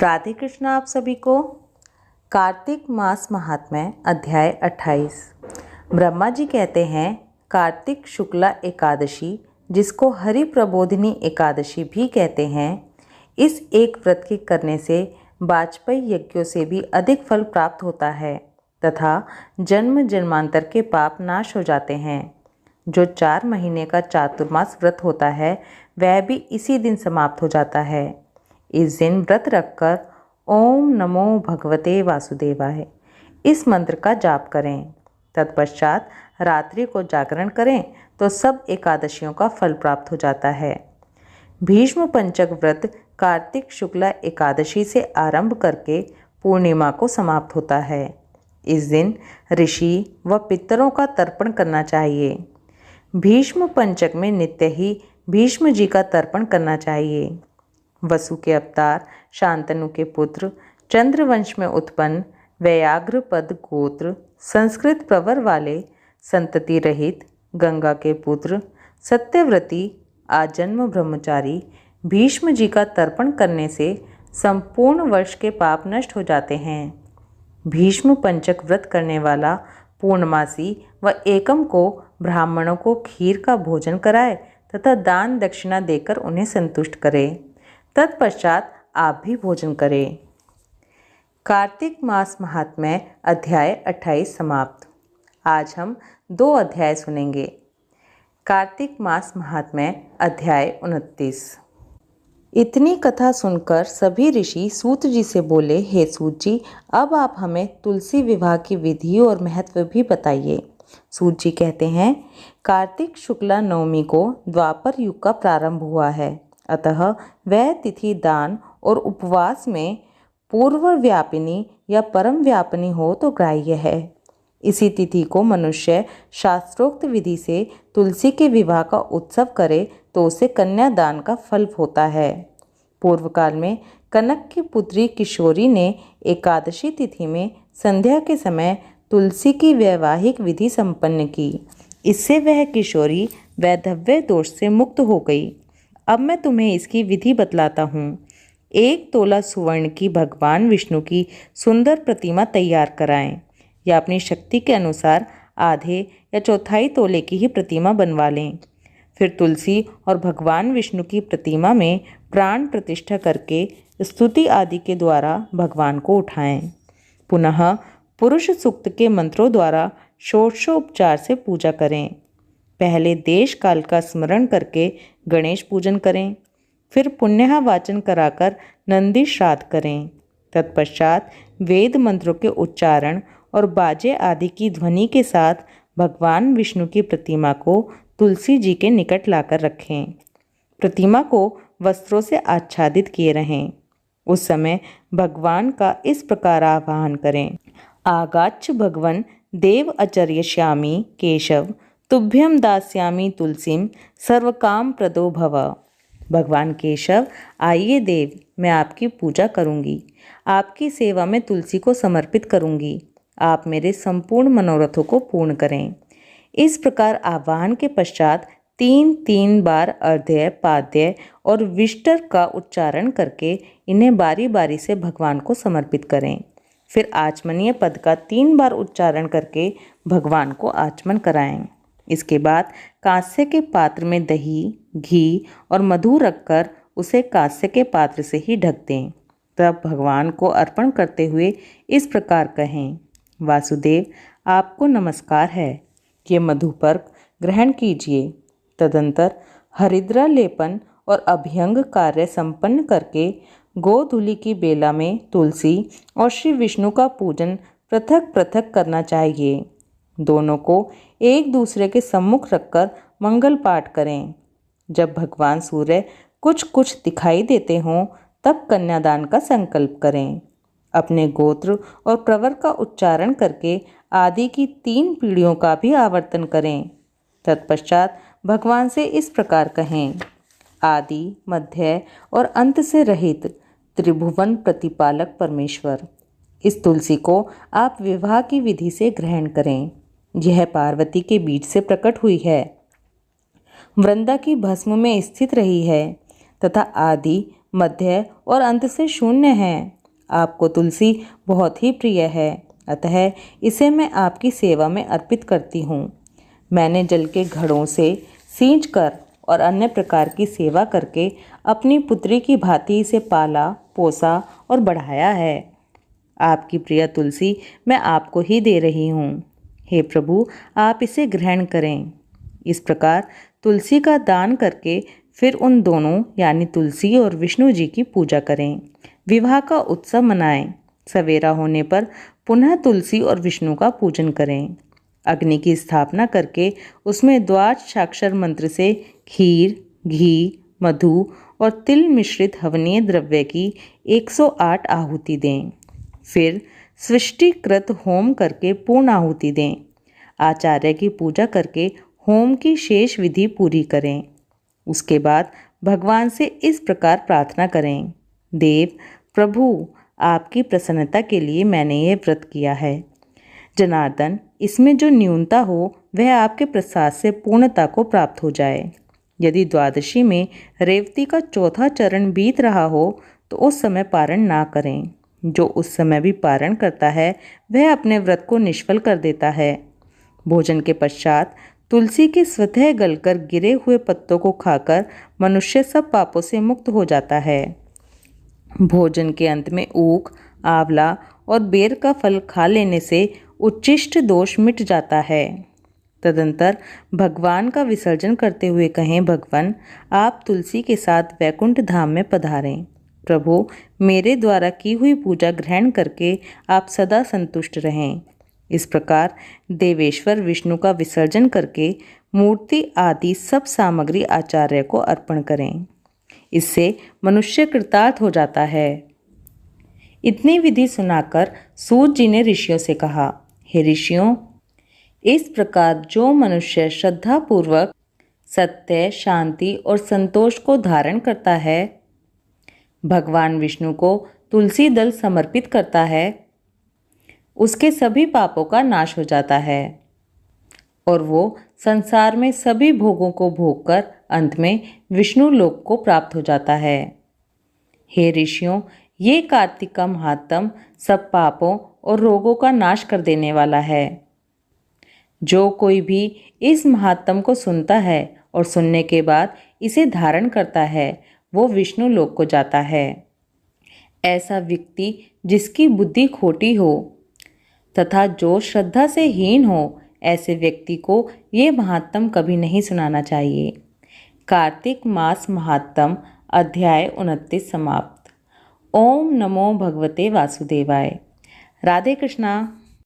राधे कृष्ण। आप सभी को कार्तिक मास महात्म्य अध्याय 28। ब्रह्मा जी कहते हैं कार्तिक शुक्ला एकादशी, जिसको हरि प्रबोधिनी एकादशी भी कहते हैं, इस एक व्रत के करने से वाजपेयी यज्ञों से भी अधिक फल प्राप्त होता है तथा जन्म जन्मांतर के पाप नाश हो जाते हैं। जो 4 महीने का चातुर्मास व्रत होता है वह भी इसी दिन समाप्त हो जाता है। इस दिन व्रत रखकर ओम नमो भगवते वासुदेवाय इस मंत्र का जाप करें। तत्पश्चात रात्रि को जागरण करें तो सब एकादशियों का फल प्राप्त हो जाता है। भीष्म पंचक व्रत कार्तिक शुक्ला एकादशी से आरंभ करके पूर्णिमा को समाप्त होता है। इस दिन ऋषि व पितरों का तर्पण करना चाहिए। भीष्म पंचक में नित्य ही भीष्म जी का तर्पण करना चाहिए। वसु के अवतार, शांतनु के पुत्र, चंद्रवंश में उत्पन्न व्याघ्रपद गोत्र, संस्कृत प्रवर वाले, संतति रहित, गंगा के पुत्र, सत्यव्रती, आजन्म ब्रह्मचारी भीष्म जी का तर्पण करने से संपूर्ण वर्ष के पाप नष्ट हो जाते हैं। भीष्म पंचक व्रत करने वाला पूर्णमासी व एकम को ब्राह्मणों को खीर का भोजन कराए तथा दान दक्षिणा देकर उन्हें संतुष्ट करे। तत्पश्चात आप भी भोजन करें। कार्तिक मास महात्म्य अध्याय 28 समाप्त। आज हम 2 अध्याय सुनेंगे। कार्तिक मास महात्म्य अध्याय 29। इतनी कथा सुनकर सभी ऋषि सूत जी से बोले, हे सूत जी, अब आप हमें तुलसी विवाह की विधि और महत्व भी बताइए। सूत जी कहते हैं, कार्तिक शुक्ला नवमी को द्वापर युग का प्रारंभ हुआ है, अतः वह तिथि दान और उपवास में पूर्व व्यापिनी या परम व्यापिनी हो तो ग्राह्य है। इसी तिथि को मनुष्य शास्त्रोक्त विधि से तुलसी के विवाह का उत्सव करे तो उसे कन्यादान का फल होता है। पूर्व काल में कनक की पुत्री किशोरी ने एकादशी तिथि में संध्या के समय तुलसी की वैवाहिक विधि संपन्न की। इससे वह किशोरी वैधव्य दोष से मुक्त हो गई। अब मैं तुम्हें इसकी विधि बतलाता हूँ। 1 तोला सुवर्ण की भगवान विष्णु की सुंदर प्रतिमा तैयार कराएं या अपनी शक्ति के अनुसार आधे या चौथाई तोले की ही प्रतिमा बनवा लें। फिर तुलसी और भगवान विष्णु की प्रतिमा में प्राण प्रतिष्ठा करके स्तुति आदि के द्वारा भगवान को उठाएं। पुनः पुरुष सूक्त के मंत्रों द्वारा षोडशोपचार से पूजा करें। पहले देश काल का स्मरण करके गणेश पूजन करें, फिर पुण्यहा वाचन कराकर नंदी श्राद्ध करें। तत्पश्चात वेद मंत्रों के उच्चारण और बाजे आदि की ध्वनि के साथ भगवान विष्णु की प्रतिमा को तुलसी जी के निकट लाकर रखें। प्रतिमा को वस्त्रों से आच्छादित किए रहें। उस समय भगवान का इस प्रकार आवाहन करें, आगाच्छ भगवन् देव आचर्यश्यामि केशव तुभ्यं दास्यामि तुलसीम सर्वकाम प्रदो भव। भगवान केशव, आइए देव, मैं आपकी पूजा करूंगी, आपकी सेवा में तुलसी को समर्पित करूंगी। आप मेरे संपूर्ण मनोरथों को पूर्ण करें। इस प्रकार आह्वान के पश्चात 3 बार अर्ध्य, पाद्य और विष्टर का उच्चारण करके इन्हें बारी बारी से भगवान को समर्पित करें। फिर आचमनीय पद का 3 बार उच्चारण करके भगवान को आचमन कराएं। इसके बाद कांस्य के पात्र में दही, घी और मधु रखकर उसे कांस्य के पात्र से ही ढक दें। तब भगवान को अर्पण करते हुए इस प्रकार कहें, वासुदेव, आपको नमस्कार है, ये मधुपर्क ग्रहण कीजिए। तदंतर हरिद्रा लेपन और अभ्यंग कार्य संपन्न करके गोधूलि की बेला में तुलसी और श्री विष्णु का पूजन पृथक पृथक करना चाहिए। दोनों को एक दूसरे के सम्मुख रखकर मंगल पाठ करें। जब भगवान सूर्य कुछ कुछ दिखाई देते हों तब कन्यादान का संकल्प करें। अपने गोत्र और प्रवर का उच्चारण करके आदि की 3 पीढ़ियों का भी आवर्तन करें। तत्पश्चात भगवान से इस प्रकार कहें, आदि, मध्य और अंत से रहित त्रिभुवन प्रतिपालक परमेश्वर, इस तुलसी को आप विवाह की विधि से ग्रहण करें। यह पार्वती के बीच से प्रकट हुई है, वृंदा की भस्म में स्थित रही है तथा आदि मध्य और अंत से शून्य है। आपको तुलसी बहुत ही प्रिय है, अतः इसे मैं आपकी सेवा में अर्पित करती हूँ। मैंने जल के घड़ों से सींचकर और अन्य प्रकार की सेवा करके अपनी पुत्री की भांति इसे पाला, पोसा और बढ़ाया है। आपकी प्रिय तुलसी मैं आपको ही दे रही हूँ। हे प्रभु, आप इसे ग्रहण करें। इस प्रकार तुलसी का दान करके फिर उन दोनों यानी तुलसी और विष्णु जी की पूजा करें। विवाह का उत्सव मनाएं। सवेरा होने पर पुनः तुलसी और विष्णु का पूजन करें। अग्नि की स्थापना करके उसमें द्वादशाक्षर मंत्र से खीर, घी, मधु और तिल मिश्रित हवनीय द्रव्य की 108 आहुति दें। फिर सृष्टिकृत होम करके पूर्ण आहुति दें। आचार्य की पूजा करके होम की शेष विधि पूरी करें। उसके बाद भगवान से इस प्रकार प्रार्थना करें, देव प्रभु, आपकी प्रसन्नता के लिए मैंने यह व्रत किया है। जनार्दन, इसमें जो न्यूनता हो वह आपके प्रसाद से पूर्णता को प्राप्त हो जाए। यदि द्वादशी में रेवती का चौथा चरण बीत रहा हो तो उस समय पारण ना करें। जो उस समय भी पारण करता है वह अपने व्रत को निष्फल कर देता है। भोजन के पश्चात तुलसी के स्वतः गलकर गिरे हुए पत्तों को खाकर मनुष्य सब पापों से मुक्त हो जाता है। भोजन के अंत में ऊख, आंवला और बेर का फल खा लेने से उच्छिष्ट दोष मिट जाता है। तदंतर भगवान का विसर्जन करते हुए कहें, भगवान आप तुलसी के साथ वैकुंठ धाम में पधारें। प्रभु, मेरे द्वारा की हुई पूजा ग्रहण करके आप सदा संतुष्ट रहें। इस प्रकार देवेश्वर विष्णु का विसर्जन करके मूर्ति आदि सब सामग्री आचार्य को अर्पण करें। इससे मनुष्य कृतार्थ हो जाता है। इतनी विधि सुनाकर सूत जी ने ऋषियों से कहा, हे ऋषियों, इस प्रकार जो मनुष्य श्रद्धापूर्वक सत्य, शांति और संतोष को धारण करता है, भगवान विष्णु को तुलसी दल समर्पित करता है, उसके सभी पापों का नाश हो जाता है और वो संसार में सभी भोगों को भोगकर अंत में विष्णु लोक को प्राप्त हो जाता है। हे ऋषियों, ये कार्तिक का महात्म सब पापों और रोगों का नाश कर देने वाला है। जो कोई भी इस महात्म को सुनता है और सुनने के बाद इसे धारण करता है, वो विष्णु लोक को जाता है। ऐसा व्यक्ति जिसकी बुद्धि खोटी हो तथा जो श्रद्धा से हीन हो, ऐसे व्यक्ति को ये महात्म कभी नहीं सुनाना चाहिए। कार्तिक मास महात्म अध्याय 29 समाप्त। ओम नमो भगवते वासुदेवाय। राधे कृष्णा।